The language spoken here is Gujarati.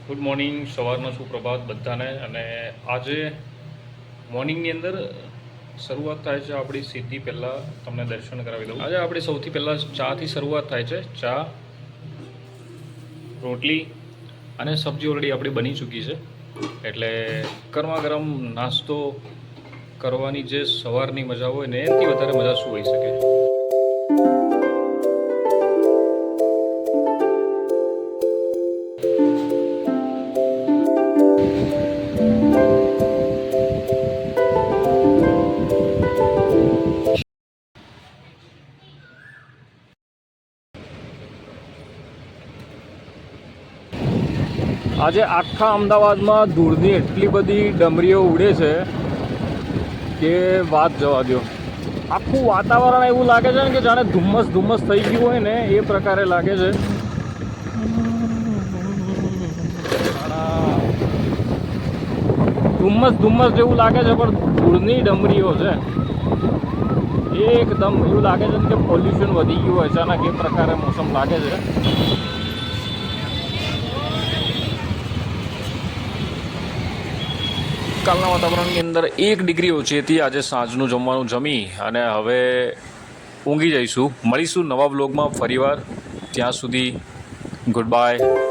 ગુડ મોર્નિંગ, સવારનો સુપ્રભાત બધાને. અને આજે મોર્નિંગની અંદર શરૂઆત થાય છે આપણી સીધી. પહેલાં તમને દર્શન કરાવી દઉં. આજે આપણી સૌથી પહેલાં ચાથી શરૂઆત થાય છે. ચા, રોટલી અને સબ્જી ઓલરેડી આપણી બની ચૂકી છે. એટલે ગરમા ગરમ નાસ્તો કરવાની જે સવારની મજા હોય ને એનાથી વધારે મજા શું હોઈ શકે. આજે આખા અમદાવાદમાં ધૂળની એટલી બધી ડમરીઓ ઉડે છે કે વાત જવા દો. આખું વાતાવરણ એવું લાગે છે ને કે જાણે ધુમ્મસ થઈ ગયું હોય ને એ પ્રકારે લાગે છે. ધુમ્મસ જેવું લાગે છે, પણ ધૂળની ડમરીઓ છે. એકદમ એવું લાગે છે કે પોલ્યુશન વધી ગયું હોય અચાનક એ પ્રકારે મોસમ લાગે છે. કાલના વાતાવરણની અંદર 1 ડિગ્રી ઓછી હતી. આજે સાંજનું જમવાનું જમી અને હવે ઊંઘી જઈશું. મળીશું નવા વ્લોગમાં ફરીવાર. ત્યાં સુધી ગુડ બાય.